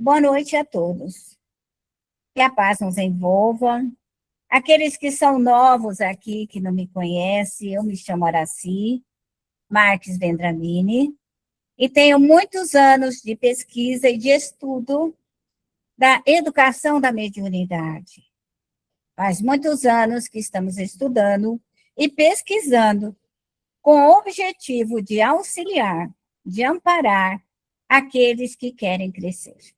Boa noite a todos. Que a paz nos envolva. Aqueles que são novos aqui, que não me conhecem, eu me chamo Araci Marques Vendramini e tenho muitos anos de pesquisa e de estudo da educação da mediunidade. Faz muitos anos que estamos estudando e pesquisando com o objetivo de auxiliar, de amparar aqueles que querem crescer.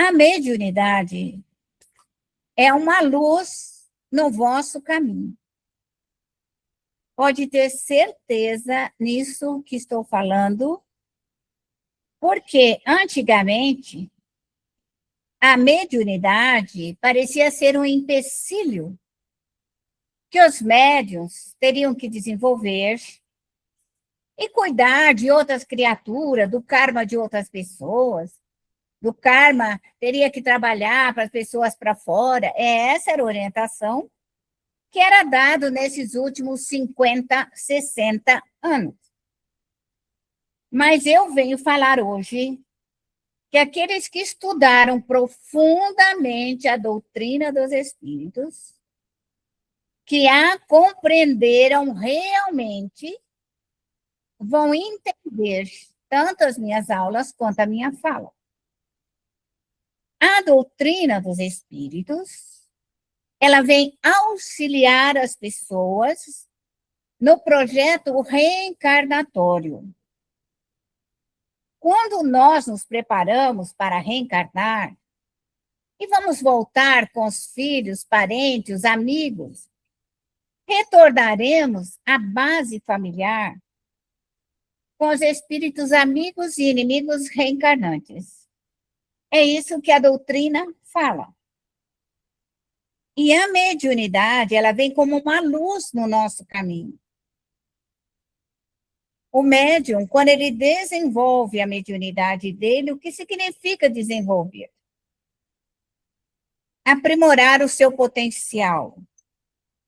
A mediunidade é uma luz no vosso caminho. Pode ter certeza nisso que estou falando, porque antigamente a mediunidade parecia ser um empecilho que os médiuns teriam que desenvolver e cuidar de outras criaturas, do karma de outras pessoas. Do karma teria que trabalhar para as pessoas para fora. Essa era a orientação que era dado nesses últimos 50, 60 anos. Mas eu venho falar hoje que aqueles que estudaram profundamente a doutrina dos espíritos, que a compreenderam realmente, vão entender tanto as minhas aulas quanto a minha fala. A doutrina dos espíritos, ela vem auxiliar as pessoas no projeto reencarnatório. Quando nós nos preparamos para reencarnar e vamos voltar com os filhos, parentes, os amigos, retornaremos à base familiar com os espíritos amigos e inimigos reencarnantes. É isso que a doutrina fala. E a mediunidade, ela vem como uma luz no nosso caminho. O médium, quando ele desenvolve a mediunidade dele, o que significa desenvolver? Aprimorar o seu potencial,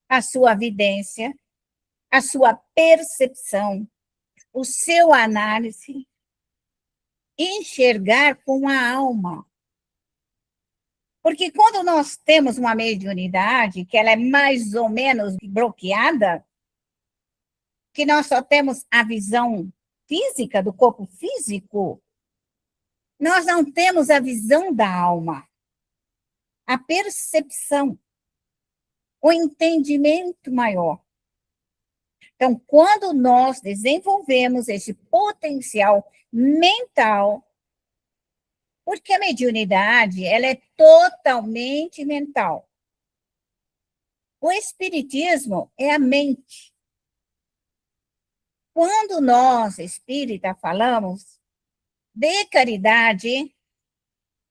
a sua vidência, a sua percepção, o seu análise, enxergar com a alma. Porque quando nós temos uma mediunidade, que ela é mais ou menos bloqueada, que nós só temos a visão física, do corpo físico, nós não temos a visão da alma, a percepção, o entendimento maior. Então, quando nós desenvolvemos esse potencial mental, porque a mediunidade, ela é totalmente mental. O espiritismo é a mente. Quando nós, espírita, falamos de caridade,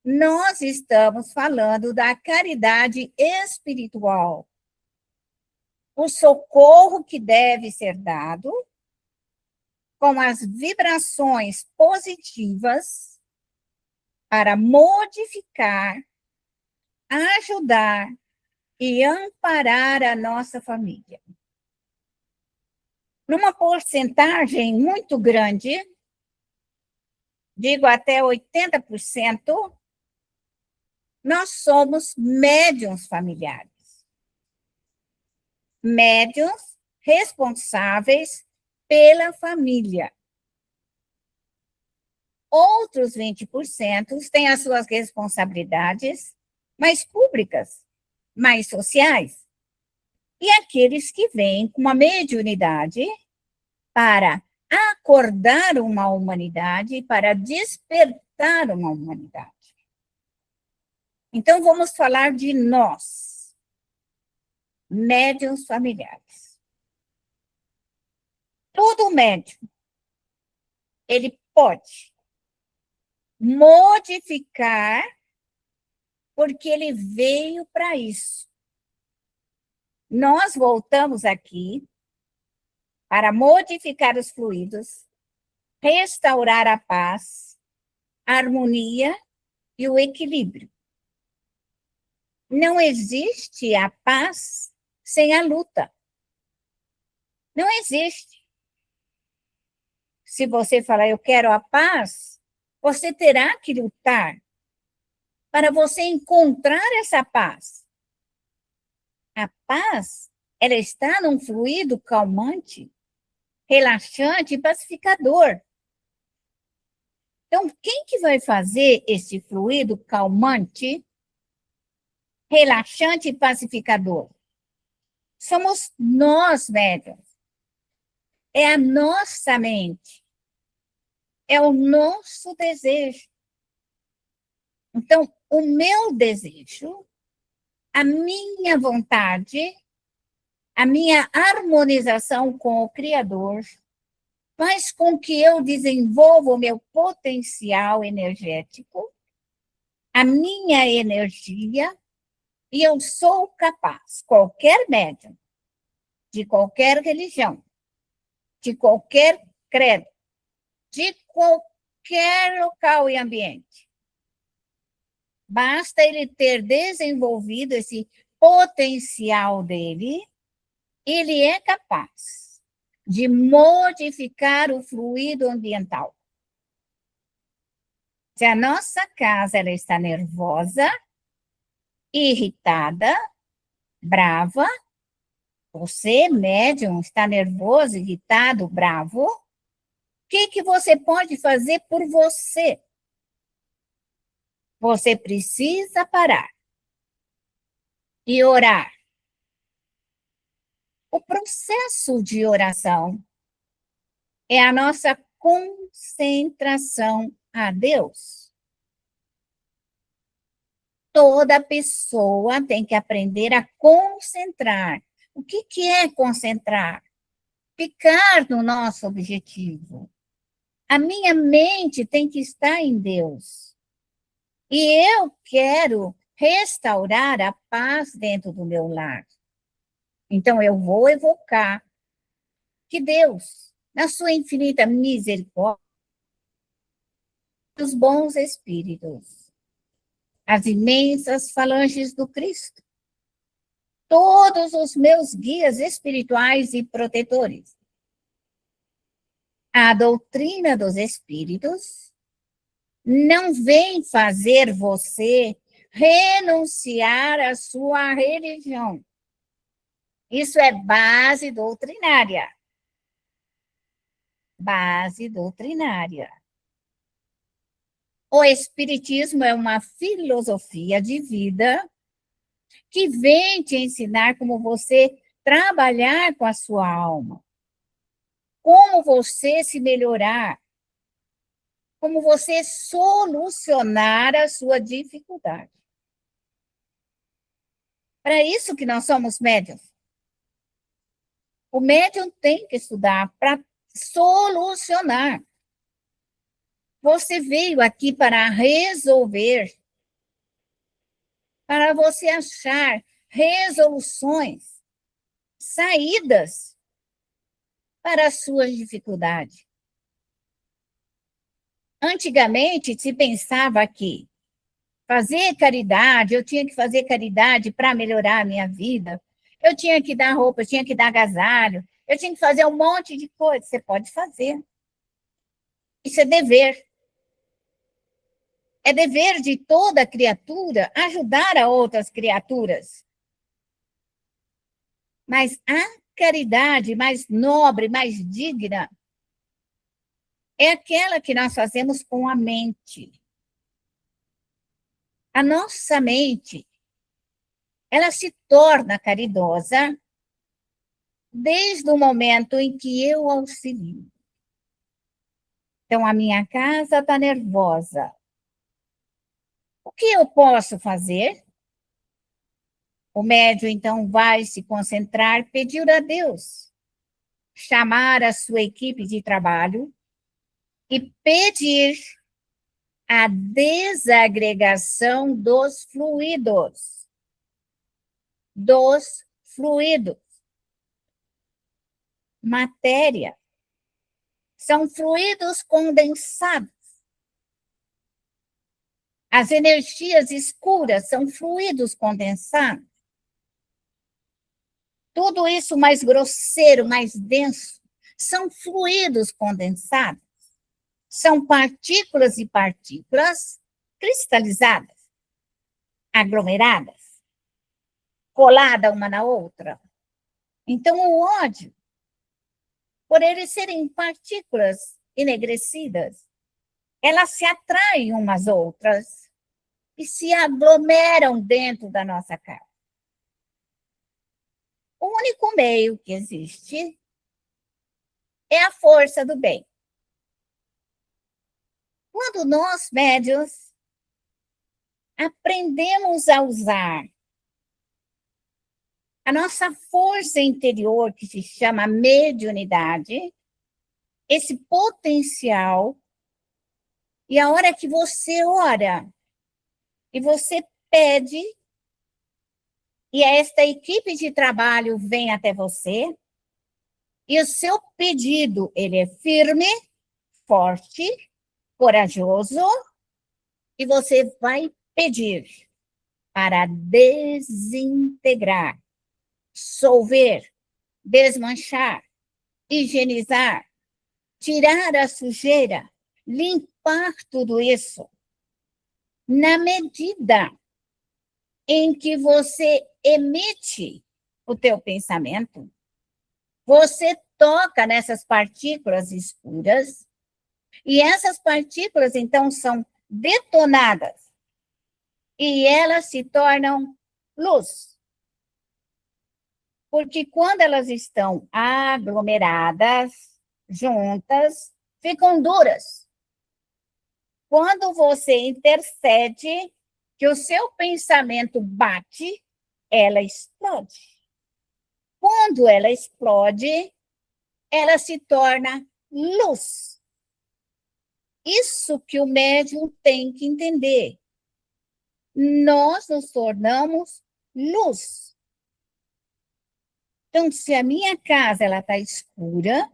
nós estamos falando da caridade espiritual. O socorro que deve ser dado com as vibrações positivas para modificar, ajudar e amparar a nossa família. Numa porcentagem muito grande, digo até 80%, nós somos médiuns familiares. Médiuns responsáveis pela família. Outros 20% têm as suas responsabilidades mais públicas, mais sociais. E aqueles que vêm com uma mediunidade para acordar uma humanidade, para despertar uma humanidade. Então, vamos falar de nós, médiuns familiares. Todo médium, ele pode modificar, porque ele veio para isso. Nós voltamos aqui para modificar os fluidos, restaurar a paz, a harmonia e o equilíbrio. Não existe a paz sem a luta. Não existe. Se você falar, eu quero a paz, Você terá que lutar para você encontrar essa paz. A paz, ela está num fluido calmante, relaxante e pacificador. Então, quem que vai fazer esse fluido calmante, relaxante e pacificador? Somos nós, médiuns. É a nossa mente. É o nosso desejo. Então, o meu desejo, a minha vontade, a minha harmonização com o Criador, faz com que eu desenvolva o meu potencial energético, a minha energia, e eu sou capaz, qualquer médium, de qualquer religião, de qualquer credo, de qualquer local e ambiente. Basta ele ter desenvolvido esse potencial dele, ele é capaz de modificar o fluido ambiental. Se a nossa casa ela está nervosa, irritada, brava, você, médium, está nervoso, irritado, bravo, o que você pode fazer por você? Você precisa parar e orar. O processo de oração é a nossa concentração a Deus. Toda pessoa tem que aprender a concentrar. O que é concentrar? Ficar no nosso objetivo. A minha mente tem que estar em Deus. E eu quero restaurar a paz dentro do meu lar. Então, eu vou evocar que Deus, na sua infinita misericórdia, os bons espíritos, as imensas falanges do Cristo, todos os meus guias espirituais e protetores, a doutrina dos espíritos não vem fazer você renunciar à sua religião. Isso é base doutrinária. Base doutrinária. O Espiritismo é uma filosofia de vida que vem te ensinar como você trabalhar com a sua alma, como você se melhorar, como você solucionar a sua dificuldade. Para isso que nós somos médiuns. O médium tem que estudar para solucionar. Você veio aqui para resolver, para você achar resoluções, saídas para as suas dificuldades. Antigamente se pensava que fazer caridade, eu tinha que fazer caridade para melhorar a minha vida, eu tinha que dar roupa, eu tinha que dar agasalho, eu tinha que fazer um monte de coisa. Você pode fazer. Isso é dever. É dever de toda criatura ajudar a outras criaturas. Mas a caridade mais nobre, mais digna, é aquela que nós fazemos com a mente. A nossa mente, ela se torna caridosa desde o momento em que eu auxilio. Então, a minha casa está nervosa. O que eu posso fazer? O médium, então, vai se concentrar, pedir a Deus, chamar a sua equipe de trabalho e pedir a desagregação dos fluidos. Dos fluidos. Matéria. São fluidos condensados. As energias escuras são fluidos condensados. Tudo isso mais grosseiro, mais denso, são fluidos condensados. São partículas e partículas cristalizadas, aglomeradas, coladas uma na outra. Então, o ódio, por eles serem partículas enegrecidas, elas se atraem umas às outras e se aglomeram dentro da nossa carne. O único meio que existe é a força do bem. Quando nós, médios, aprendemos a usar a nossa força interior, que se chama mediunidade, esse potencial, e a hora que você ora e você pede, e esta equipe de trabalho vem até você, e o seu pedido, ele é firme, forte, corajoso, e você vai pedir para desintegrar, dissolver, desmanchar, higienizar, tirar a sujeira, limpar tudo isso. Na medida em que você emite o teu pensamento, você toca nessas partículas escuras, e essas partículas, então, são detonadas, e elas se tornam luz. Porque quando elas estão aglomeradas, juntas, ficam duras. Quando você intercede, que o seu pensamento bate, ela explode. Quando ela explode, ela se torna luz. Isso que o médium tem que entender. Nós nos tornamos luz. Então, se a minha casa está escura,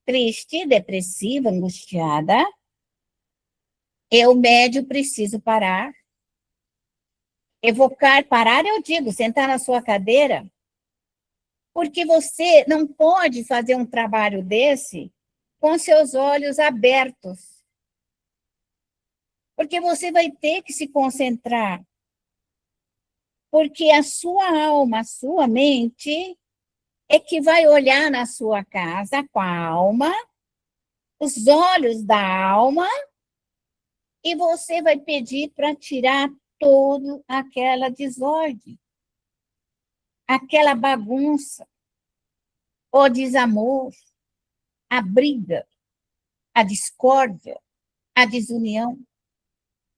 triste, depressiva, angustiada, eu, médium, preciso parar. Evocar, parar, eu digo, sentar na sua cadeira, porque você não pode fazer um trabalho desse com seus olhos abertos. Porque você vai ter que se concentrar. Porque a sua alma, a sua mente, é que vai olhar na sua casa com a alma, os olhos da alma, e você vai pedir para tirar toda aquela desordem, aquela bagunça, o desamor, a briga, a discórdia, a desunião.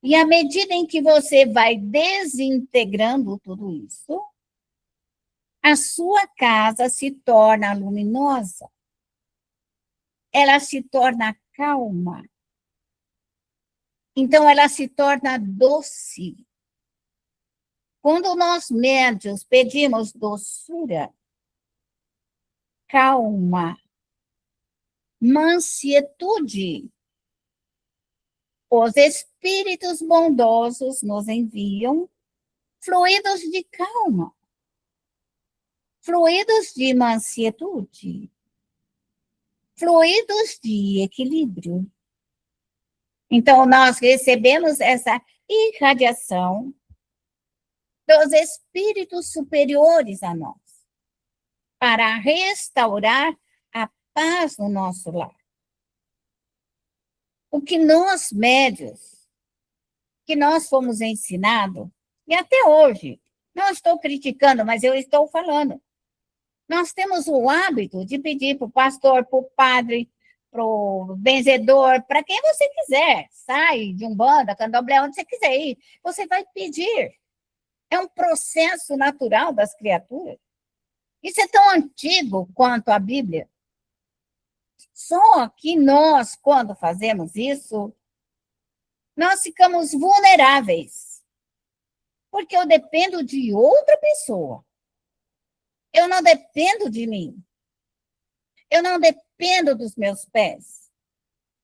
E à medida em que você vai desintegrando tudo isso, a sua casa se torna luminosa, ela se torna calma, então ela se torna doce. Quando nós médios pedimos doçura, calma, mansietude, os espíritos bondosos nos enviam fluidos de calma, fluidos de mansietude, fluidos de equilíbrio. Então, nós recebemos essa irradiação dos espíritos superiores a nós, para restaurar a paz no nosso lar. O que nós, médios, que nós fomos ensinados, e até hoje, não estou criticando, mas eu estou falando, nós temos o hábito de pedir para o pastor, para o padre, para o benzedor, para quem você quiser, sai de umbanda, candomblé, onde você quiser ir, você vai pedir. É um processo natural das criaturas. Isso é tão antigo quanto a Bíblia. Só que nós, quando fazemos isso, nós ficamos vulneráveis. Porque eu dependo de outra pessoa. Eu não dependo de mim. Eu não dependo dos meus pés.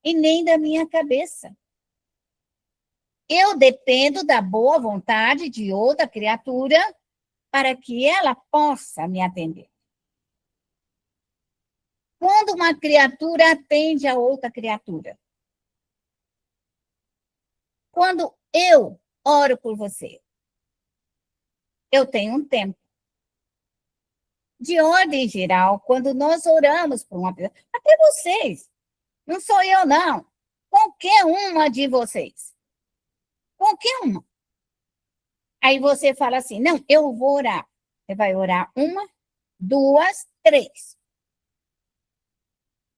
E nem da minha cabeça. Eu dependo da boa vontade de outra criatura para que ela possa me atender. Quando uma criatura atende a outra criatura. Quando eu oro por você, eu tenho um tempo. De ordem geral, quando nós oramos por uma pessoa, até vocês, não sou eu, não. Qualquer uma de vocês. Qualquer uma. Aí você fala assim, não, eu vou orar. Você vai orar 1, 2, 3.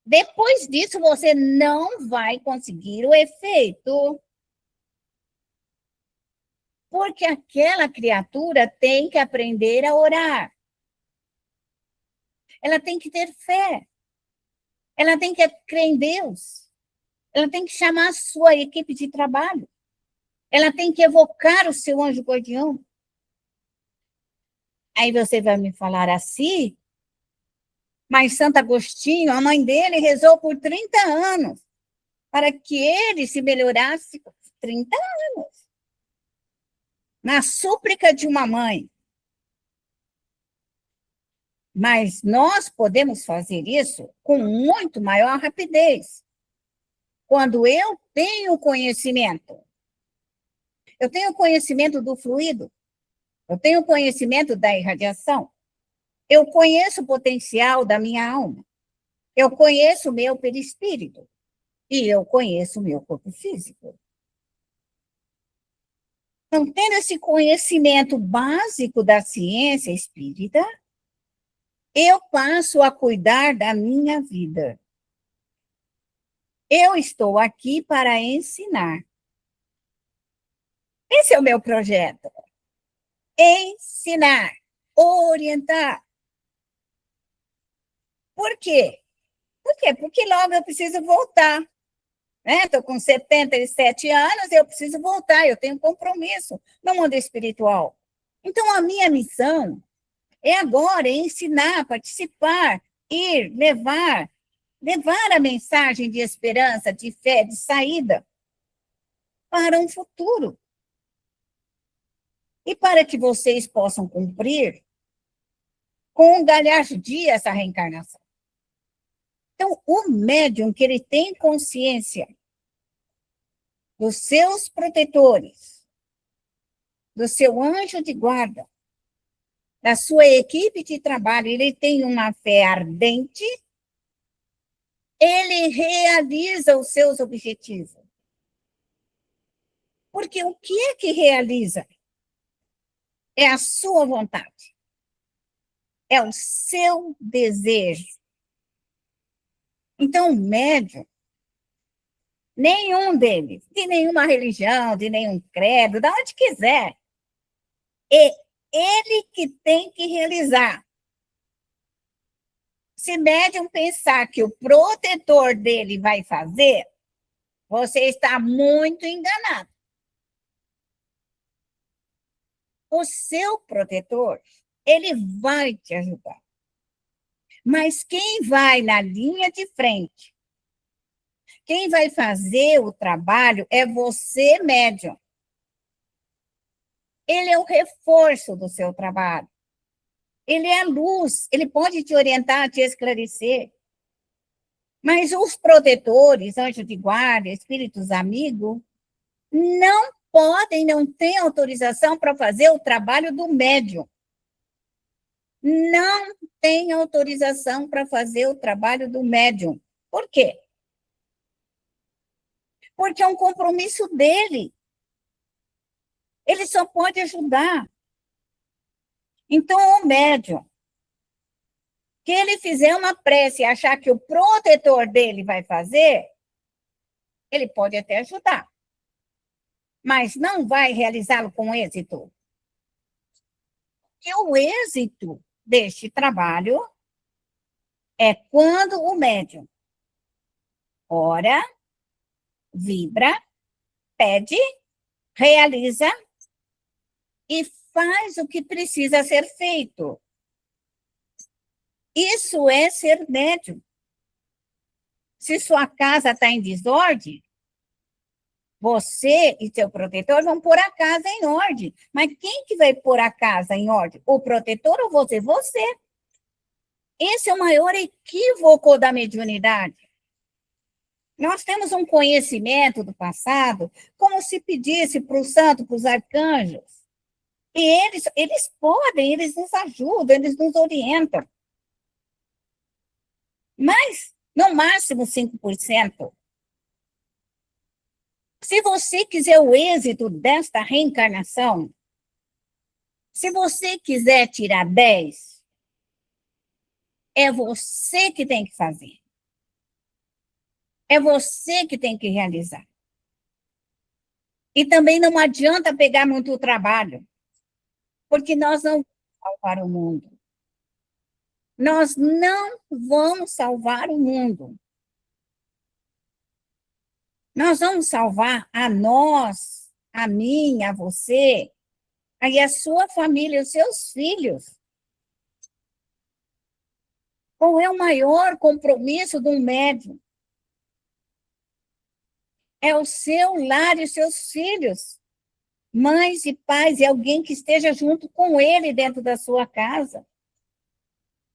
Depois disso, você não vai conseguir o efeito. Porque aquela criatura tem que aprender a orar. Ela tem que ter fé. Ela tem que crer em Deus. Ela tem que chamar a sua equipe de trabalho. Ela tem que evocar o seu anjo guardião. Aí você vai me falar assim, mas Santo Agostinho, a mãe dele, rezou por 30 anos para que ele se melhorasse 30 anos. Na súplica de uma mãe. Mas nós podemos fazer isso com muito maior rapidez. Quando eu tenho conhecimento. Eu tenho conhecimento do fluido. Eu tenho conhecimento da irradiação. Eu conheço o potencial da minha alma. Eu conheço o meu perispírito. E eu conheço o meu corpo físico. Então, tendo esse conhecimento básico da ciência espírita, eu passo a cuidar da minha vida. Eu estou aqui para ensinar. Esse é o meu projeto. Ensinar, orientar. Por quê? Por quê? Porque logo eu preciso voltar. Estou com 77 anos, eu preciso voltar, eu tenho compromisso no mundo espiritual. Então, a minha missão é agora ensinar, participar, ir, levar a mensagem de esperança, de fé, de saída para um futuro. E para que vocês possam cumprir com um galhardia essa reencarnação. Então, o médium que ele tem consciência dos seus protetores, do seu anjo de guarda, da sua equipe de trabalho, ele tem uma fé ardente, ele realiza os seus objetivos. Porque o que é que realiza? É a sua vontade. É o seu desejo. Então, o médium, nenhum deles, de nenhuma religião, de nenhum credo, de onde quiser, é ele que tem que realizar. Se médium pensar que o protetor dele vai fazer, você está muito enganado. O seu protetor, ele vai te ajudar. Mas quem vai na linha de frente, quem vai fazer o trabalho é você, médium. Ele é o reforço do seu trabalho. Ele é a luz, ele pode te orientar, te esclarecer. Mas os protetores, anjos de guarda, espíritos amigos, não podem, não têm autorização para fazer o trabalho do médium. Não tem autorização para fazer o trabalho do médium. Por quê? Porque é um compromisso dele. Ele só pode ajudar. Então, o médium, que ele fizer uma prece e achar que o protetor dele vai fazer, ele pode até ajudar, mas não vai realizá-lo com êxito. E o êxito deste trabalho é quando o médium ora, vibra, pede, realiza e faz o que precisa ser feito. Isso é ser médium. Se sua casa está em desordem, você e seu protetor vão pôr a casa em ordem. Mas quem que vai pôr a casa em ordem? O protetor ou você? Você. Esse é o maior equívoco da mediunidade. Nós temos um conhecimento do passado, como se pedisse para o santo, para os arcanjos. E eles podem, eles nos ajudam, eles nos orientam. Mas, no máximo, 5%. Se você quiser o êxito desta reencarnação, se você quiser tirar 10, é você que tem que fazer. É você que tem que realizar. E também não adianta pegar muito trabalho, porque nós não vamos salvar o mundo. Nós não vamos salvar o mundo. Nós vamos salvar a nós, a mim, a você, aí a sua família, os seus filhos. Qual é o maior compromisso de um médium? É o seu lar e os seus filhos, mães e pais, e alguém que esteja junto com ele dentro da sua casa,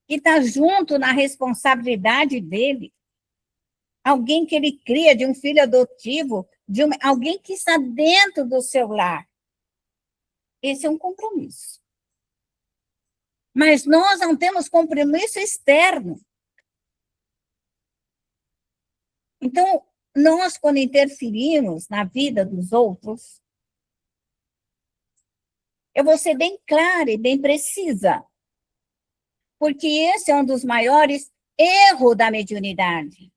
que está junto na responsabilidade dele. Alguém que ele cria, de um filho adotivo, alguém que está dentro do seu lar. Esse é um compromisso. Mas nós não temos compromisso externo. Então, nós, quando interferimos na vida dos outros, eu vou ser bem clara e bem precisa, porque esse é um dos maiores erros da mediunidade.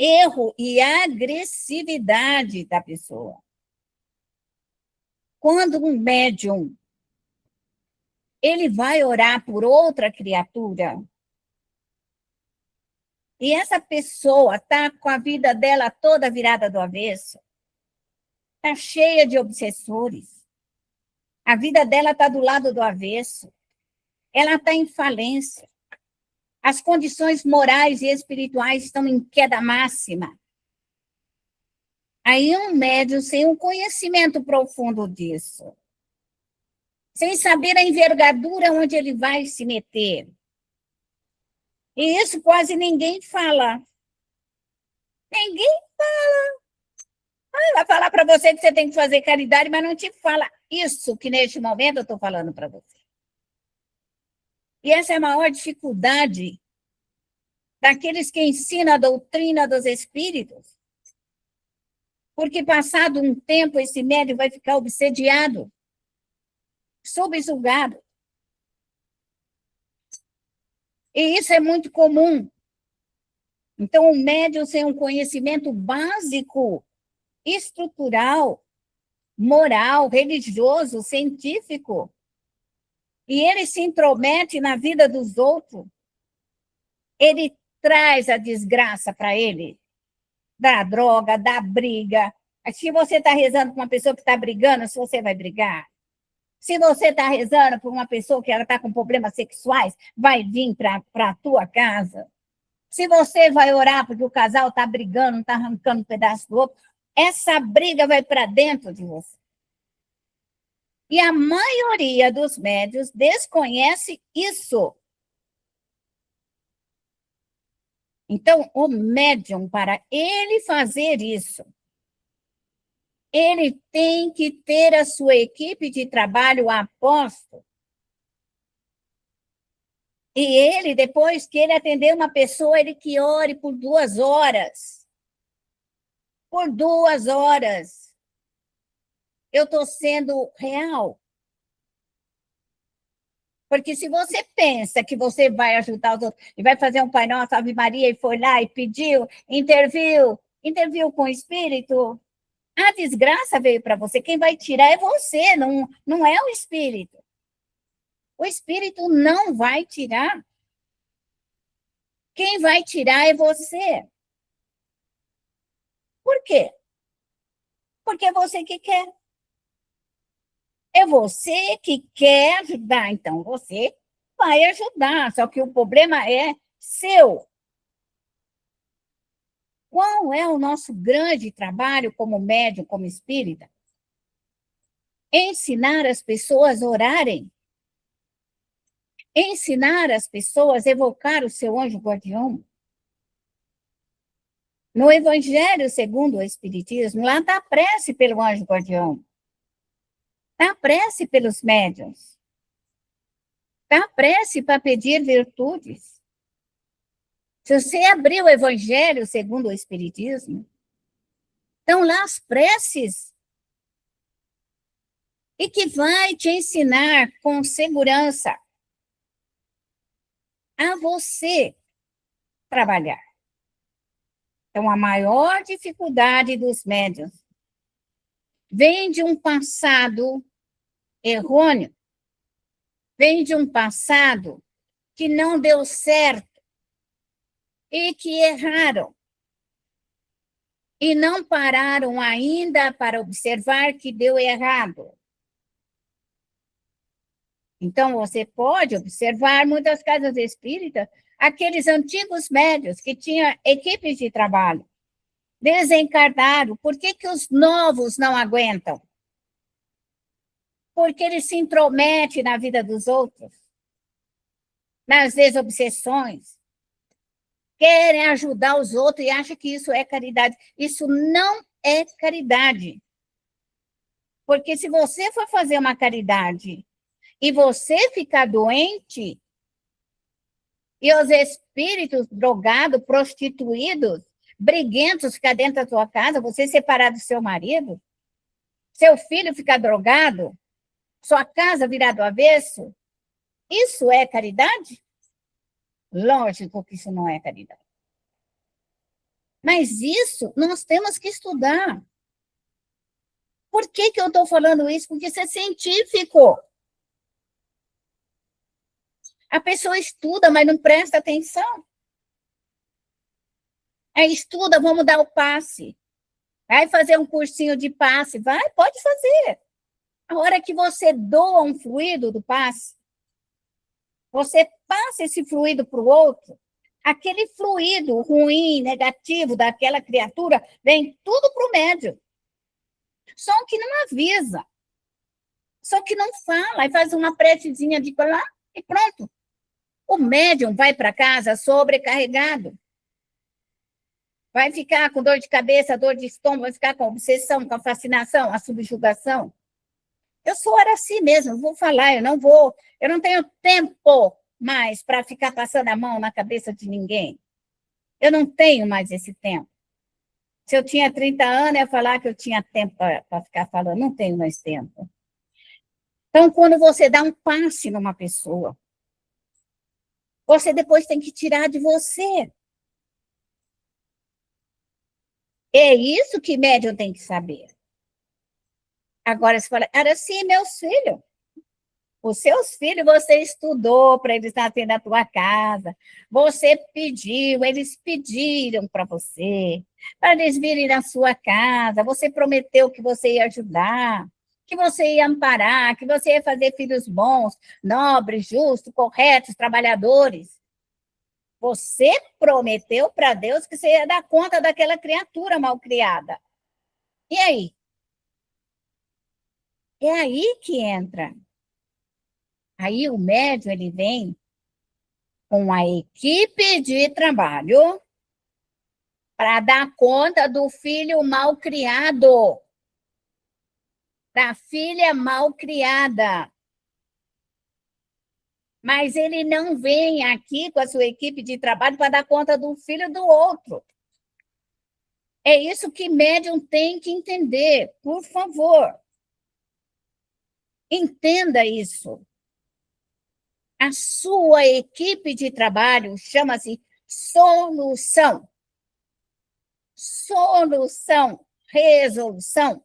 Erro e agressividade da pessoa. Quando um médium ele vai orar por outra criatura, e essa pessoa está com a vida dela toda virada do avesso, está cheia de obsessores, a vida dela está do lado do avesso, ela está em falência, as condições morais e espirituais estão em queda máxima. Aí um médium sem um conhecimento profundo disso, sem saber a envergadura onde ele vai se meter. E isso quase ninguém fala. Ninguém fala. Vai falar para você que você tem que fazer caridade, mas não te fala isso que neste momento eu estou falando para você. E essa é a maior dificuldade daqueles que ensinam a doutrina dos espíritos. Porque passado um tempo, esse médium vai ficar obsediado, subjugado. E isso é muito comum. Então, o médium sem um conhecimento básico, estrutural, moral, religioso, científico, e ele se intromete na vida dos outros, ele traz a desgraça para ele, da droga, da briga. Se você está rezando com uma pessoa que está brigando, se você vai brigar. Se você está rezando por uma pessoa que está com problemas sexuais, vai vir para a tua casa. Se você vai orar porque o casal está brigando, está arrancando um pedaço do outro, essa briga vai para dentro de você. E a maioria dos médiuns desconhece isso. Então, o médium, para ele fazer isso, ele tem que ter a sua equipe de trabalho a posto. E ele, depois que ele atender uma pessoa, ele que ore por 2 horas. Por 2 horas. Eu estou sendo real. Porque se você pensa que você vai ajudar os outros, e vai fazer um Pai Nosso, Ave Maria, e foi lá e pediu, interviu com o Espírito, a desgraça veio para você. Quem vai tirar é você, não é o Espírito. O Espírito não vai tirar. Quem vai tirar é você. Por quê? Porque é você que quer. É você que quer ajudar, então você vai ajudar, só que o problema é seu. Qual é o nosso grande trabalho como médium, como espírita? Ensinar as pessoas a orarem. ensinar as pessoas a evocar o seu anjo guardião. No Evangelho segundo o Espiritismo, lá está a prece pelo anjo guardião. Está a prece pelos médiuns. Está a prece para pedir virtudes. Se você abrir o Evangelho segundo o Espiritismo, estão lá as preces e que vai te ensinar com segurança a você trabalhar. Então, a maior dificuldade dos médiuns vem de um passado errôneo, vem de um passado que não deu certo e que erraram e não pararam ainda para observar que deu errado. Então, você pode observar muitas casas espíritas, aqueles antigos médios que tinham equipes de trabalho, desencarnaram. Por que os novos não aguentam? Porque eles se intrometem na vida dos outros, nas desobsessões, querem ajudar os outros e acham que isso é caridade. Isso não é caridade. Porque se você for fazer uma caridade e você ficar doente, e os espíritos drogados, prostituídos, briguentos ficar dentro da sua casa, você separar do seu marido, seu filho ficar drogado, sua casa virar do avesso, isso é caridade? Lógico que isso não é caridade. Mas isso nós temos que estudar. Por que eu estou falando isso? Porque isso é científico. A pessoa estuda, mas não presta atenção. Aí estuda, vamos dar o passe. Vai fazer um cursinho de passe. Vai, pode fazer. A hora que você doa um fluido do passe, você passa esse fluido para o outro, aquele fluido ruim, negativo daquela criatura, vem tudo para o médium. Só que não avisa. Só que não fala, e faz uma precezinha de lá e pronto. O médium vai para casa sobrecarregado. Vai ficar com dor de cabeça, dor de estômago, vai ficar com obsessão, com a fascinação, a subjugação. Eu sou assim mesmo, vou falar, eu não tenho tempo mais para ficar passando a mão na cabeça de ninguém. Eu não tenho mais esse tempo. Se eu tinha 30 anos, eu ia falar que eu tinha tempo para ficar falando, não tenho mais tempo. Então, quando você dá um passe numa pessoa, você depois tem que tirar de você. É isso que médium tem que saber. Agora, você fala, era assim, meus filhos. Os seus filhos, você estudou para eles nascerem na tua casa. Você pediu, eles pediram para você, para eles virem na sua casa. Você prometeu que você ia ajudar, que você ia amparar, que você ia fazer filhos bons, nobres, justos, corretos, trabalhadores. Você prometeu para Deus que você ia dar conta daquela criatura mal criada. E aí? É aí que entra. Aí o médium, ele vem com a equipe de trabalho para dar conta do filho mal criado, da filha mal criada. Mas ele não vem aqui com a sua equipe de trabalho para dar conta do filho do outro. É isso que médium tem que entender, por favor. Entenda isso. A sua equipe de trabalho chama-se solução. Solução, resolução.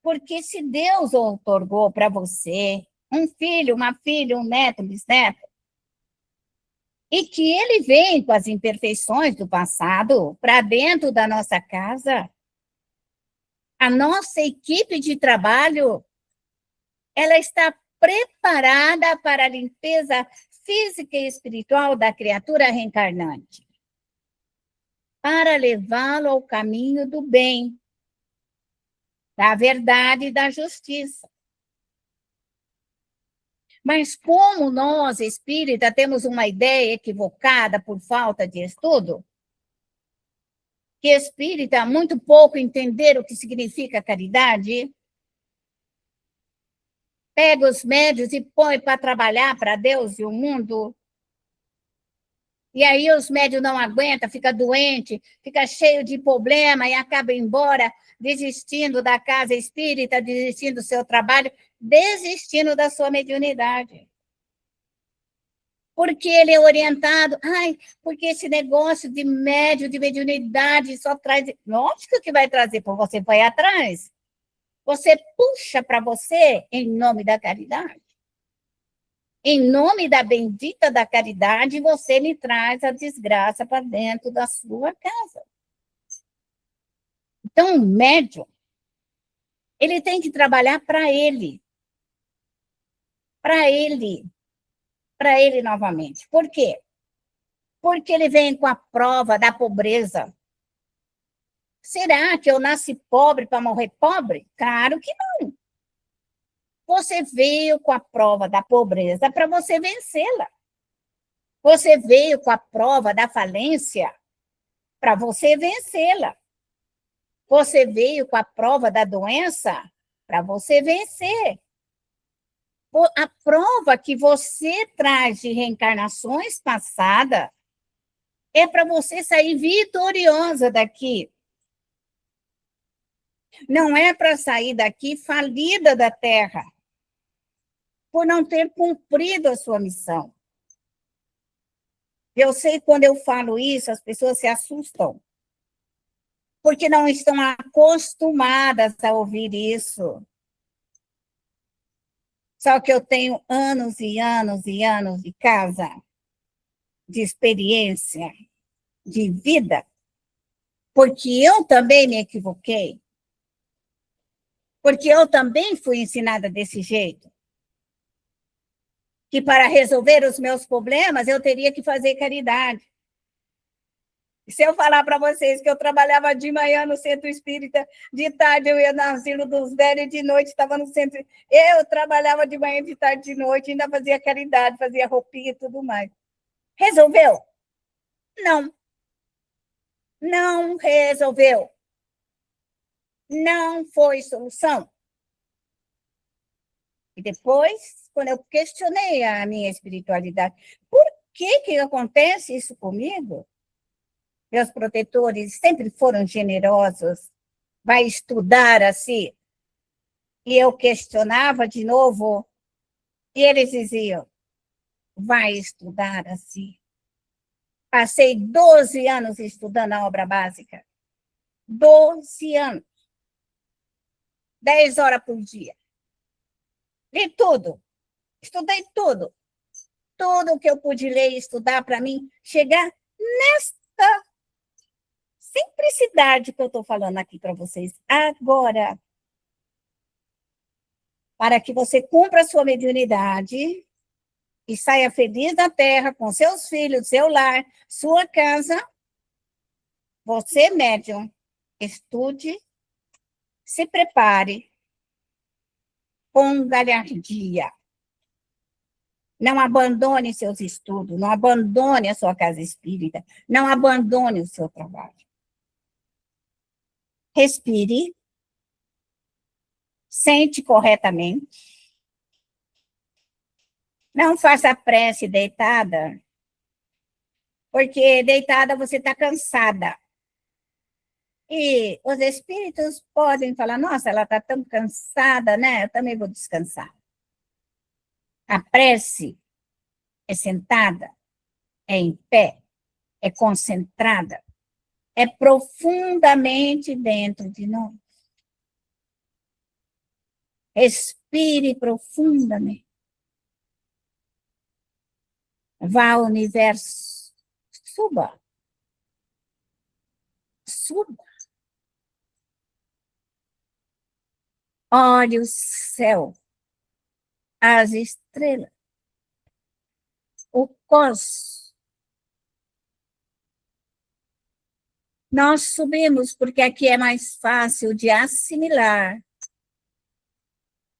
Porque se Deus outorgou para você um filho, uma filha, um neto, bisneto, e que ele vem com as imperfeições do passado para dentro da nossa casa, a nossa equipe de trabalho, ela está preparada para a limpeza física e espiritual da criatura reencarnante, para levá-lo ao caminho do bem, da verdade e da justiça. Mas como nós, espírita, temos uma ideia equivocada por falta de estudo, que espírita muito pouco entender o que significa caridade, pega os médios e põe para trabalhar para Deus e o mundo, e aí os médios não aguentam, fica doente, fica cheio de problema e acaba embora desistindo da casa espírita, desistindo do seu trabalho, desistindo da sua mediunidade. Porque ele é orientado, porque esse negócio de médio, de mediunidade só traz... Lógico que vai trazer, porque você vai atrás. Você puxa para você em nome da caridade. Em nome da bendita da caridade, você me traz a desgraça para dentro da sua casa. Então, o médium, ele tem que trabalhar para ele. Para ele. Para ele novamente. Por quê? Porque ele vem com a prova da pobreza. Será que eu nasci pobre para morrer pobre? Claro que não. Você veio com a prova da pobreza para você vencê-la. Você veio com a prova da falência para você vencê-la. Você veio com a prova da doença para você vencer. A prova que você traz de reencarnações passadas é para você sair vitoriosa daqui. Não é para sair daqui falida da Terra, por não ter cumprido a sua missão. Eu sei que quando eu falo isso, as pessoas se assustam, porque não estão acostumadas a ouvir isso. Só que eu tenho anos e anos e anos de casa, de experiência, de vida, porque eu também me equivoquei, porque eu também fui ensinada desse jeito, que para resolver os meus problemas eu teria que fazer caridade. Se eu falar para vocês que eu trabalhava de manhã no centro espírita, de tarde eu ia no asilo dos velhos e de noite estava no centro. Eu trabalhava de manhã, de tarde, de noite, ainda fazia caridade, fazia roupinha e tudo mais. Resolveu? Não. Não resolveu. Não foi solução. E depois, quando eu questionei a minha espiritualidade, por que acontece isso comigo? Meus protetores sempre foram generosos, vai estudar assim. E eu questionava de novo, e eles diziam, vai estudar assim. Passei 12 anos estudando a obra básica. 12 anos. 10 horas por dia. Li tudo. Estudei tudo. Tudo que eu pude ler e estudar para mim chegar nesta simplicidade que eu estou falando aqui para vocês agora. Para que você cumpra a sua mediunidade e saia feliz da terra com seus filhos, seu lar, sua casa. Você, médium, estude, se prepare com galhardia. Não abandone seus estudos, não abandone a sua casa espírita, não abandone o seu trabalho. Respire, sente corretamente. Não faça prece deitada, porque deitada você está cansada. E os espíritos podem falar, nossa, ela está tão cansada, né? Eu também vou descansar. A prece é sentada, é em pé, é concentrada, é profundamente dentro de nós. Respire profundamente. Vá ao universo. Suba. Suba. Olhe o céu, as estrelas, o cosmos. Nós subimos porque aqui é mais fácil de assimilar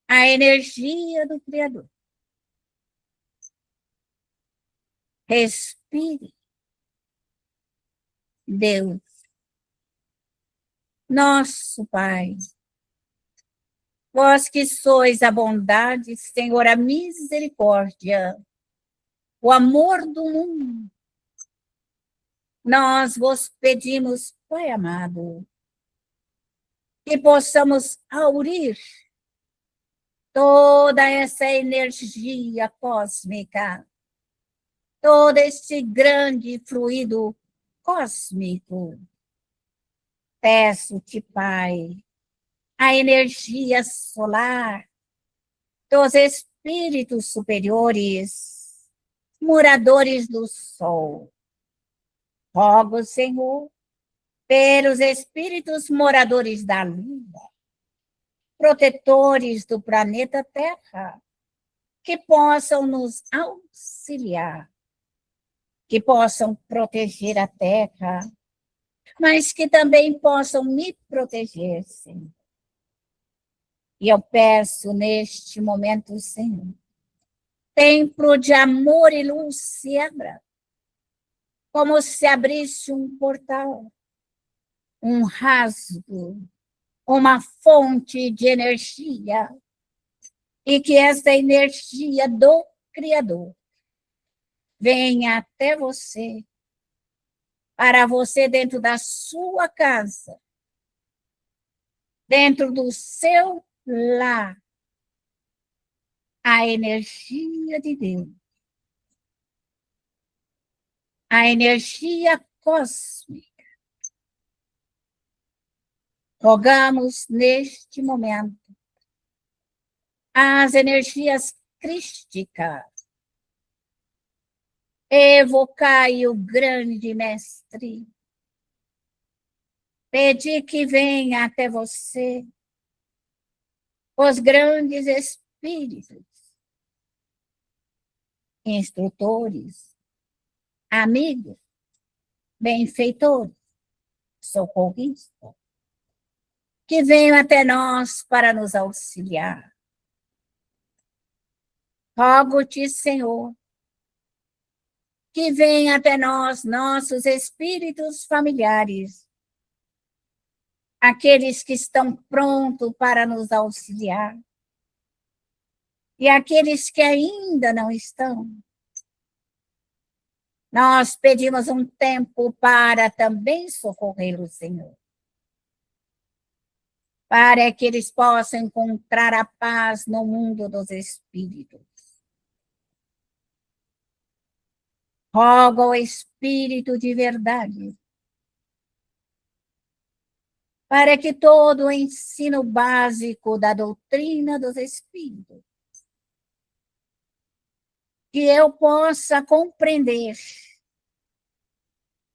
a energia do Criador. Respire. Deus, nosso Pai, vós que sois a bondade, Senhor, a misericórdia, o amor do mundo, nós vos pedimos, Pai amado, que possamos aurir toda essa energia cósmica, todo este grande fluido cósmico. Peço-te, Pai, a energia solar dos espíritos superiores, moradores do sol. Rogo, Senhor, pelos espíritos moradores da lua, protetores do planeta Terra, que possam nos auxiliar, que possam proteger a Terra, mas que também possam me proteger, Senhor. E eu peço neste momento, Senhor, templo de amor e luz se abra, como se abrisse um portal, um rasgo, uma fonte de energia, e que essa energia do Criador venha até você, para você dentro da sua casa, dentro do seu lar, a energia de Deus, a energia cósmica. Rogamos neste momento as energias crísticas. Evocai o grande mestre. Pedi que venha até você os grandes espíritos, instrutores, amigos, benfeitores, socorristas, que venham até nós para nos auxiliar. Rogo-te, Senhor, que venham até nós nossos espíritos familiares, aqueles que estão prontos para nos auxiliar, e aqueles que ainda não estão. Nós pedimos um tempo para também socorrê-los, Senhor, para que eles possam encontrar a paz no mundo dos espíritos. Rogo ao Espírito de verdade, para que todo o ensino básico da doutrina dos espíritos, que eu possa compreender,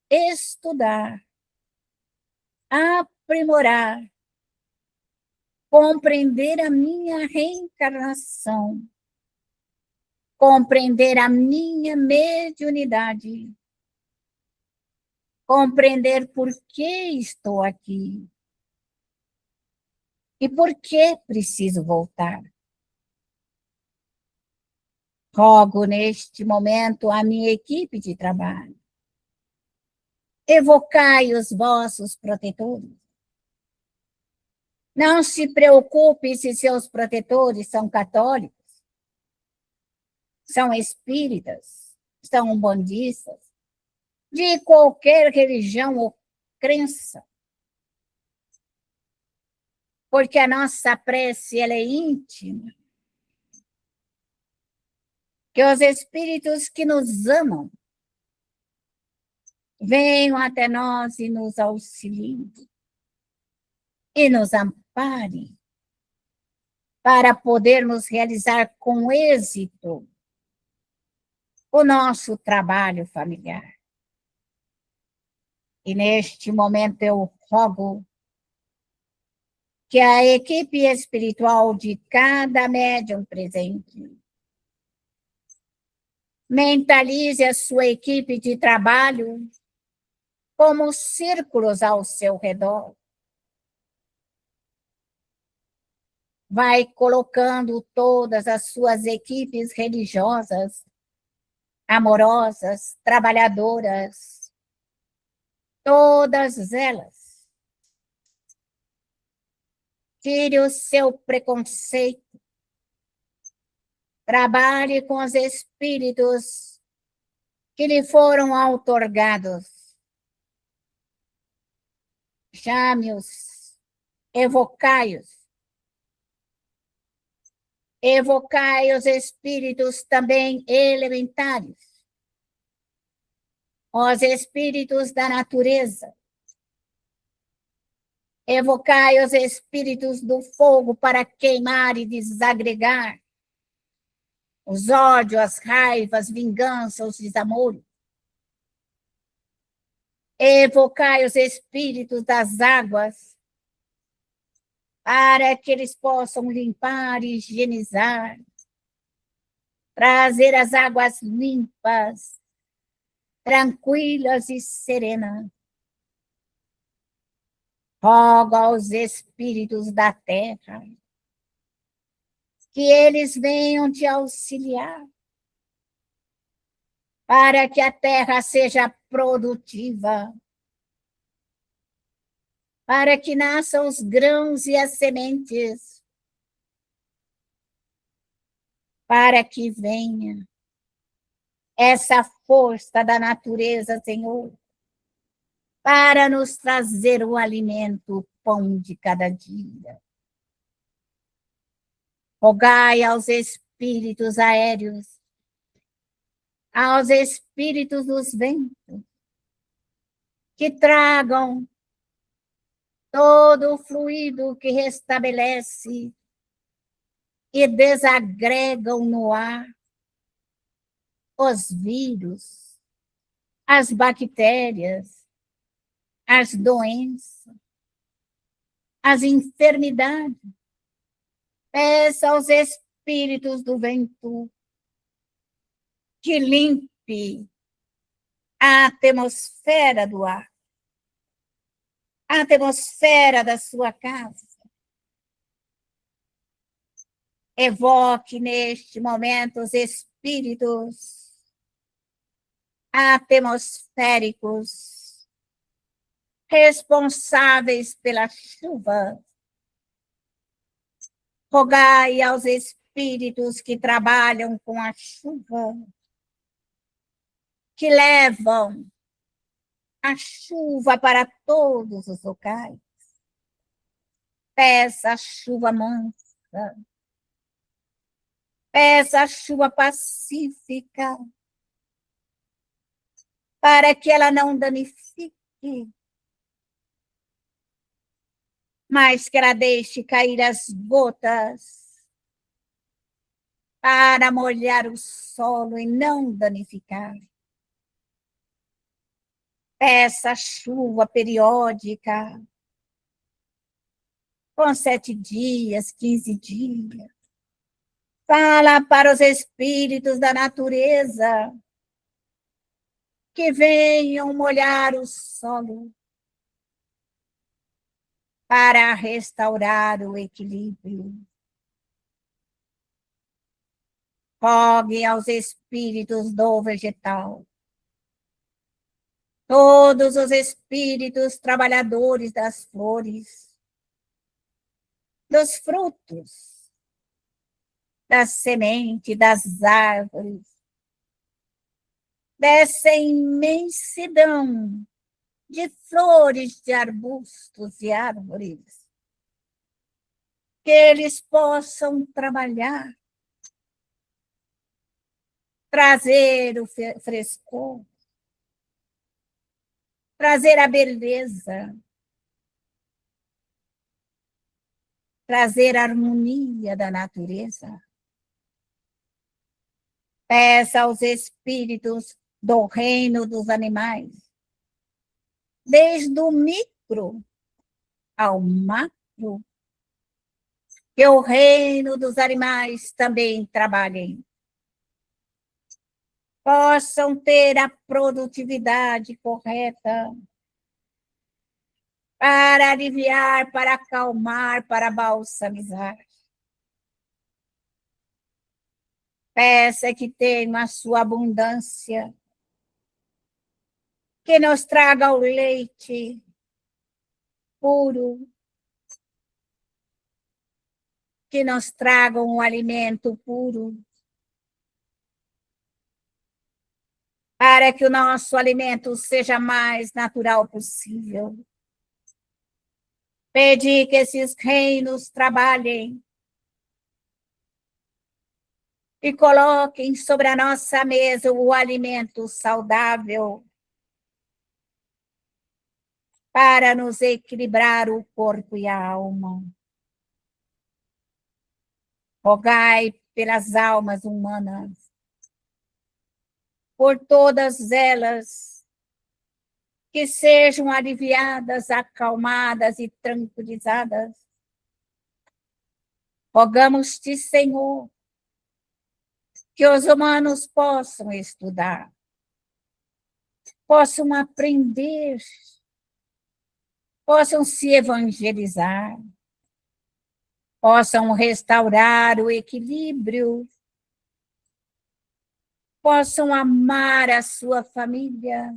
estudar, aprimorar, compreender a minha reencarnação, compreender a minha mediunidade, compreender por que estou aqui e por que preciso voltar. Rogo neste momento a minha equipe de trabalho. Evocai os vossos protetores. Não se preocupe se seus protetores são católicos, são espíritas, são umbandistas, de qualquer religião ou crença. Porque a nossa prece ela é íntima. Que os espíritos que nos amam venham até nós e nos auxiliem e nos amparem para podermos realizar com êxito o nosso trabalho familiar. E neste momento eu rogo que a equipe espiritual de cada médium presente mentalize a sua equipe de trabalho como círculos ao seu redor. Vai colocando todas as suas equipes religiosas amorosas, trabalhadoras, todas elas. Tire o seu preconceito. Trabalhe com os espíritos que lhe foram outorgados. Chame-os, evocai-os. Evocai os espíritos também elementares, os espíritos da natureza. Evocai os espíritos do fogo para queimar e desagregar os ódios, as raivas, vingança, os desamores. Evocai os espíritos das águas para que eles possam limpar e higienizar, trazer as águas limpas, tranquilas e serenas. Rogo aos espíritos da terra que eles venham te auxiliar para que a terra seja produtiva, para que nasçam os grãos e as sementes, para que venha essa força da natureza, Senhor, para nos trazer o alimento, o pão de cada dia. Rogai aos espíritos aéreos, aos espíritos dos ventos, que tragam todo o fluido que restabelece e desagregam no ar os vírus, as bactérias, as doenças, as enfermidades. Peça aos espíritos do vento que limpe a atmosfera do ar, a atmosfera da sua casa. Evoque neste momento os espíritos atmosféricos responsáveis pela chuva. Rogai aos espíritos que trabalham com a chuva, que levam a chuva para todos os locais. Peça a chuva mansa, peça a chuva pacífica, para que ela não danifique, mas que ela deixe cair as gotas para molhar o solo e não danificar. Peça chuva periódica, com 7 dias, 15 dias. Fala para os espíritos da natureza que venham molhar o solo para restaurar o equilíbrio. Rogue aos espíritos do vegetal, todos os espíritos trabalhadores das flores, dos frutos, da semente, das árvores, dessa imensidão de flores, de arbustos e árvores, que eles possam trabalhar, trazer o frescor, trazer a beleza, trazer a harmonia da natureza. Peça aos espíritos do reino dos animais, desde o micro ao macro, que o reino dos animais também trabalhem, possam ter a produtividade correta para aliviar, para acalmar, para balsamizar. Peça que tenha a sua abundância, que nos traga o leite puro, que nos traga um alimento puro, para que o nosso alimento seja mais natural possível. Pedir que esses reinos trabalhem e coloquem sobre a nossa mesa o alimento saudável para nos equilibrar o corpo e a alma. Rogai pelas almas humanas, por todas elas, que sejam aliviadas, acalmadas e tranquilizadas. Rogamos-te, Senhor, que os humanos possam estudar, possam aprender, possam se evangelizar, possam restaurar o equilíbrio, possam amar a sua família,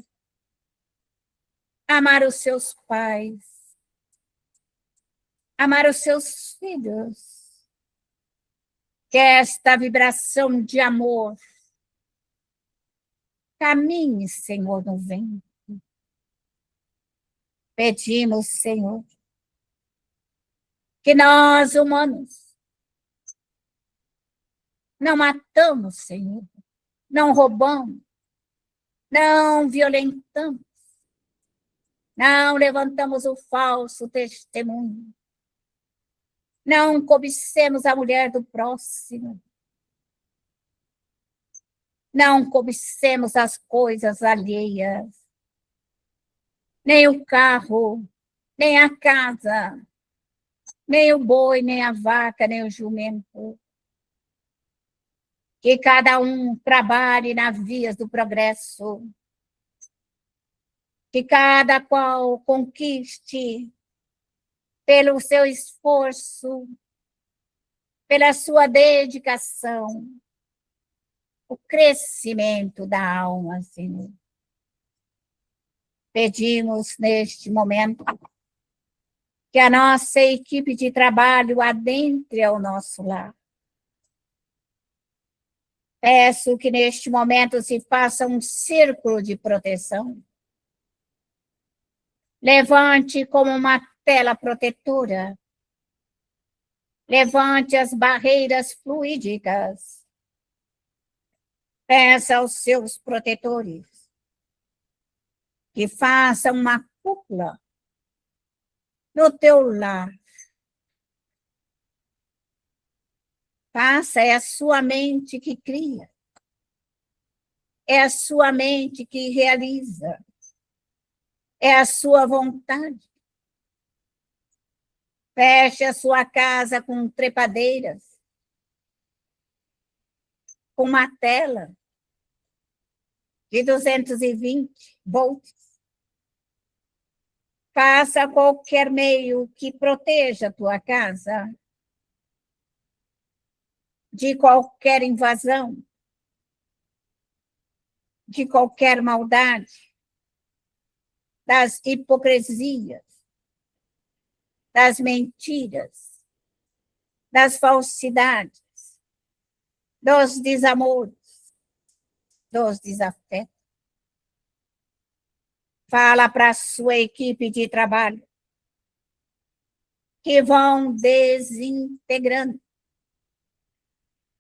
amar os seus pais, amar os seus filhos. Que esta vibração de amor caminhe, Senhor, no vento. Pedimos, Senhor, que nós, humanos, não matamos, Senhor, não roubamos, não violentamos, não levantamos o falso testemunho, não cobicemos a mulher do próximo, não cobicemos as coisas alheias, nem o carro, nem a casa, nem o boi, nem a vaca, nem o jumento. Que cada um trabalhe nas vias do progresso. Que cada qual conquiste pelo seu esforço, pela sua dedicação, o crescimento da alma, Senhor. Pedimos neste momento que a nossa equipe de trabalho adentre ao nosso lar. Peço que neste momento se faça um círculo de proteção. Levante como uma tela protetora. Levante as barreiras fluídicas. Peça aos seus protetores que façam uma cúpula no teu lar. Faça, é a sua mente que cria. É a sua mente que realiza. É a sua vontade. Feche a sua casa com trepadeiras, com uma tela de 220 volts. Faça qualquer meio que proteja a tua casa de qualquer invasão, de qualquer maldade, das hipocrisias, das mentiras, das falsidades, dos desamores, dos desafetos. Fala para a sua equipe de trabalho que vão desintegrando,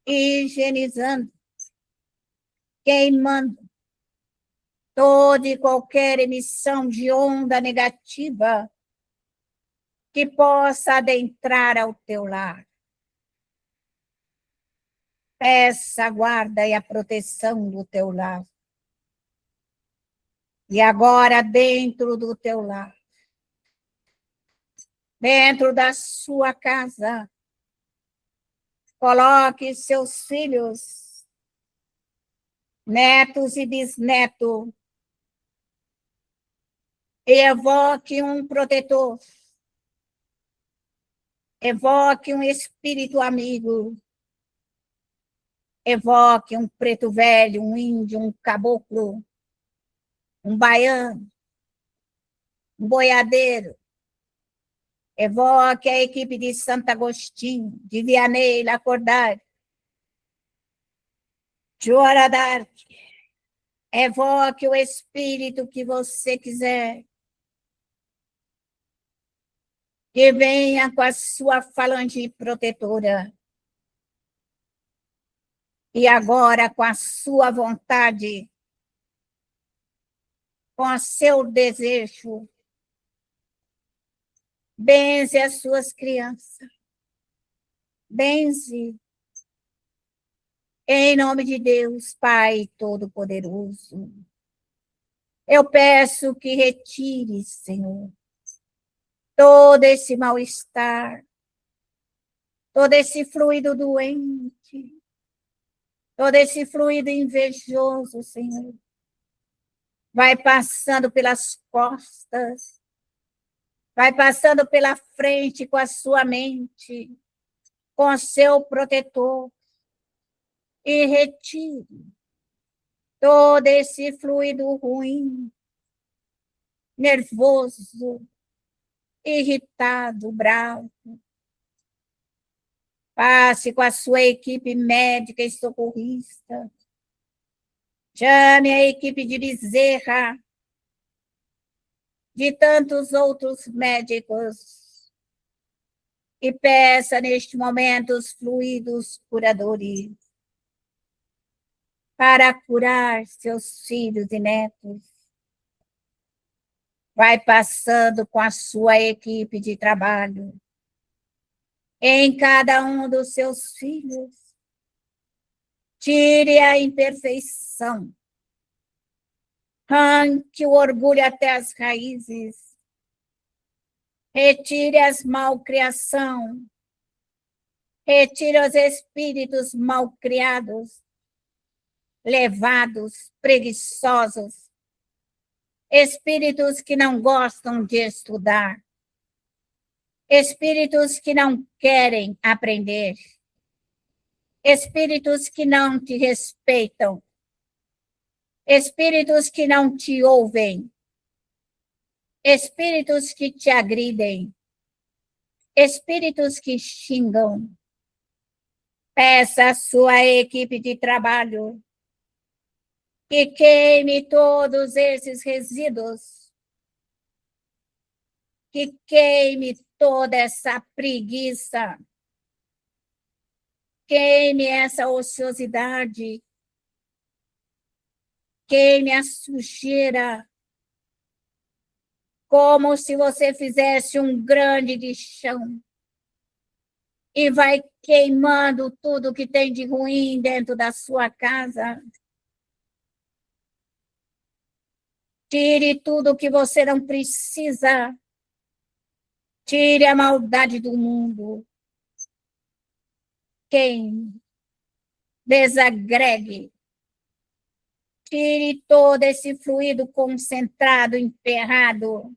higienizando, queimando toda e qualquer emissão de onda negativa que possa adentrar ao teu lar. Peça a guarda e a proteção do teu lar. E agora, dentro do teu lar, dentro da sua casa, coloque seus filhos, netos e bisnetos, e evoque um protetor, evoque um espírito amigo, Evoque um preto velho, um índio, um caboclo, um baiano, um boiadeiro. Evoque a equipe de Santo Agostinho, de Vianney, Lacordaire, Joana d'Arc. Evoque o espírito que você quiser. Que venha com a sua falange protetora. E agora, com a sua vontade, com o seu desejo, benze as suas crianças. Benze. Em nome de Deus, Pai Todo-Poderoso. Eu peço que retire, Senhor, todo esse mal-estar, todo esse fluido doente, todo esse fluido invejoso, Senhor. Vai passando pelas costas, vai passando pela frente com a sua mente, com o seu protetor, e retire todo esse fluido ruim, nervoso, irritado, bravo. Passe com a sua equipe médica e socorrista. Chame a equipe de Bezerra, de tantos outros médicos, e peça neste momento os fluidos curadores para curar seus filhos e netos. Vai passando com a sua equipe de trabalho em cada um dos seus filhos. Tire a imperfeição. Arranque o orgulho até as raízes. Retire as malcriação. Retire os espíritos malcriados, levados, preguiçosos, espíritos que não gostam de estudar, espíritos que não querem aprender, espíritos que não te respeitam, espíritos que não te ouvem, espíritos que te agridem, espíritos que xingam. Peça à sua equipe de trabalho que queime todos esses resíduos, que queime toda essa preguiça, queime essa ociosidade, queime a sujeira, como se você fizesse um grande lixão e vai queimando tudo que tem de ruim dentro da sua casa. Tire tudo que você não precisa. Tire a maldade do mundo. Queime. Desagregue. Tire todo esse fluido concentrado, emperrado.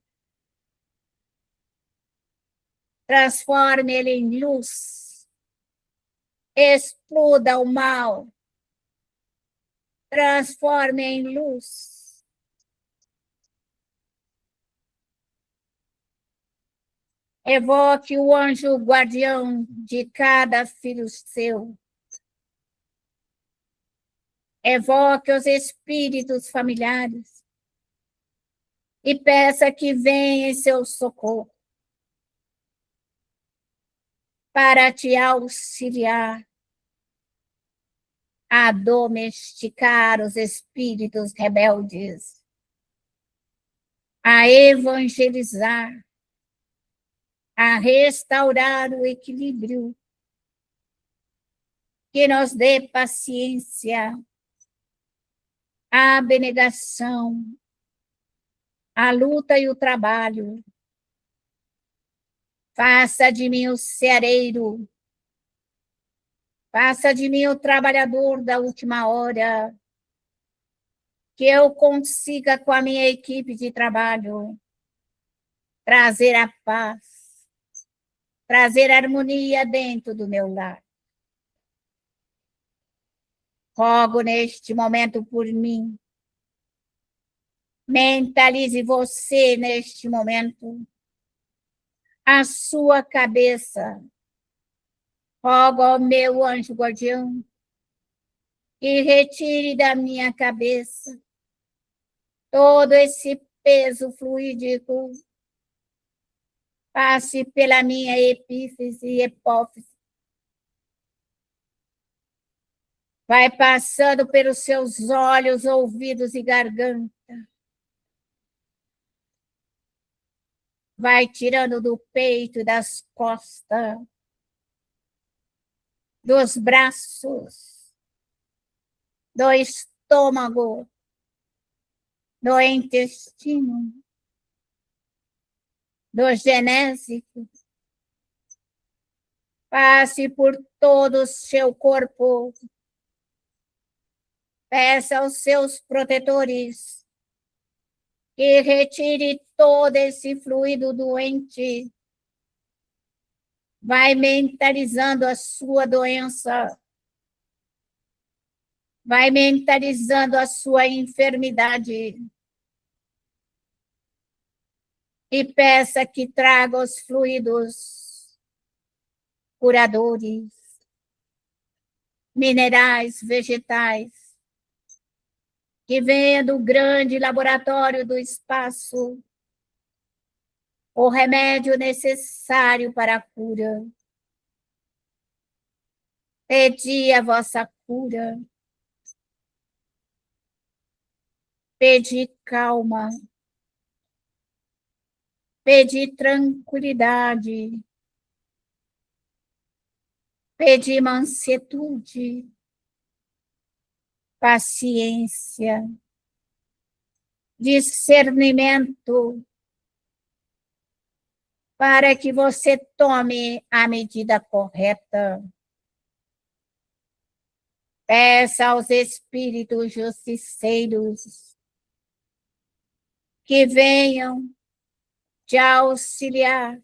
Transforme ele em luz. Exploda o mal. Transforme em luz. Evoque o anjo guardião de cada filho seu. Evoque os espíritos familiares e peça que venha em seu socorro para te auxiliar a domesticar os espíritos rebeldes, a evangelizar, a restaurar o equilíbrio, que nos dê paciência, a abnegação, a luta e o trabalho. Faça de mim o ceareiro, faça de mim o trabalhador da última hora, que eu consiga, com a minha equipe de trabalho, trazer a paz, trazer harmonia dentro do meu lar. Rogo neste momento por mim. Mentalize você neste momento a sua cabeça. Rogo ao meu anjo guardião que retire da minha cabeça todo esse peso fluídico. Passe pela minha epífise e hipófise. Vai passando pelos seus olhos, ouvidos e garganta. Vai tirando do peito, das costas, dos braços, do estômago, do intestino, do genésico. Passe por todo o seu corpo. Peça aos seus protetores que retire todo esse fluido doente. Vai mentalizando a sua doença. Vai mentalizando a sua enfermidade. E peça que traga os fluidos curadores, minerais, vegetais, que venha do grande laboratório do espaço o remédio necessário para a cura. Pedi a vossa cura. Pedi calma. Pedi tranquilidade. Pedi mansuetude, paciência, discernimento, para que você tome a medida correta. Peça aos espíritos justiceiros que venham te auxiliar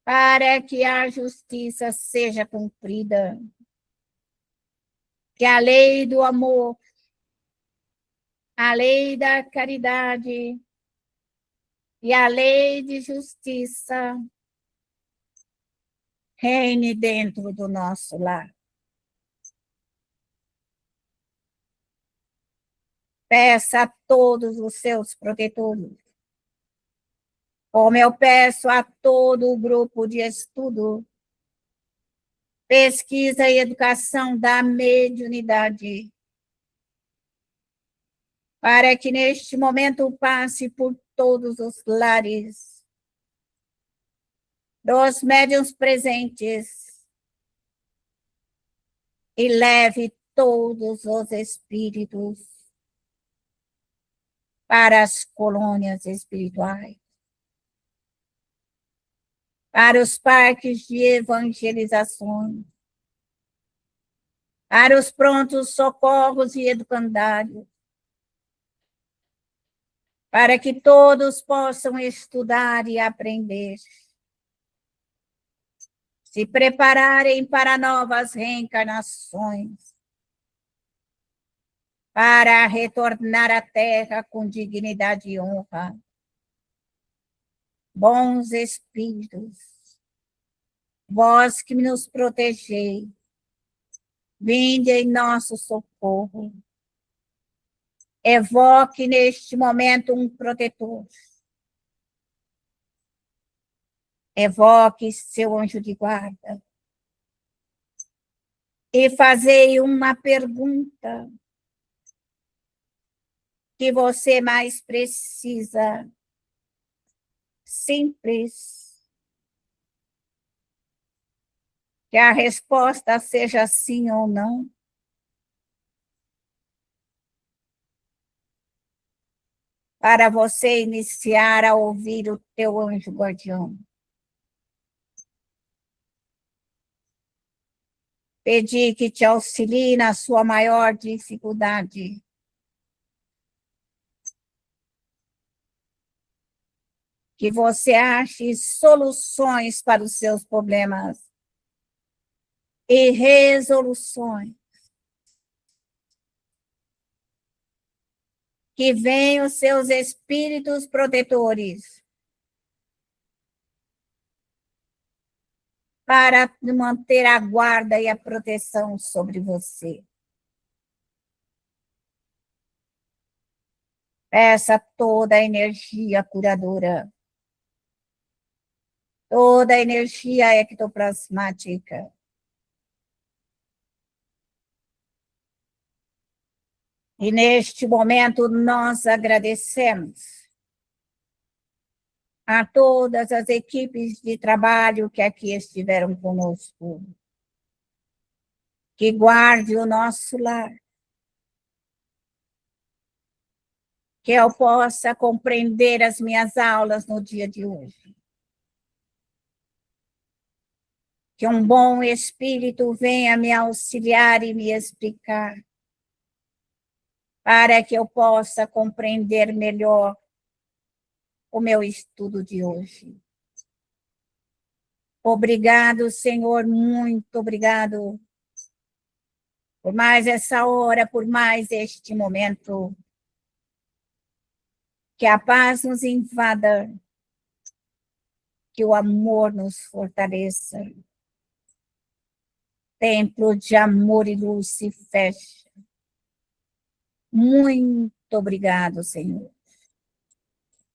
para que a justiça seja cumprida, que a lei do amor, a lei da caridade e a lei de justiça reine dentro do nosso lar. Peça a todos os seus protetores, como eu peço a todo o grupo de estudo, pesquisa e educação da mediunidade, para que neste momento passe por todos os lares dos médiuns presentes e leve todos os espíritos para as colônias espirituais, para os parques de evangelização, para os prontos socorros e educandários, para que todos possam estudar e aprender, se prepararem para novas reencarnações, para retornar à Terra com dignidade e honra. Bons espíritos, vós que nos protegei, vinde em nosso socorro. Evoque neste momento um protetor. Evoque seu anjo de guarda. E fazei uma pergunta que você mais precisa. Simples. Que a resposta seja sim ou não. Para você iniciar a ouvir o teu anjo guardião. Pedir que te auxilie na sua maior dificuldade. Que você ache soluções para os seus problemas e resoluções. Que venham os seus espíritos protetores para manter a guarda e a proteção sobre você. Peça toda a energia curadora, toda a energia ectoplasmática. E neste momento nós agradecemos a todas as equipes de trabalho que aqui estiveram conosco. Que guarde o nosso lar. Que eu possa compreender as minhas aulas no dia de hoje. Que um bom espírito venha me auxiliar e me explicar, para que eu possa compreender melhor o meu estudo de hoje. Obrigado, Senhor, muito obrigado por mais essa hora, por mais este momento. Que a paz nos invada, que o amor nos fortaleça. Templo de amor e luz se fecha. Muito obrigado, Senhor.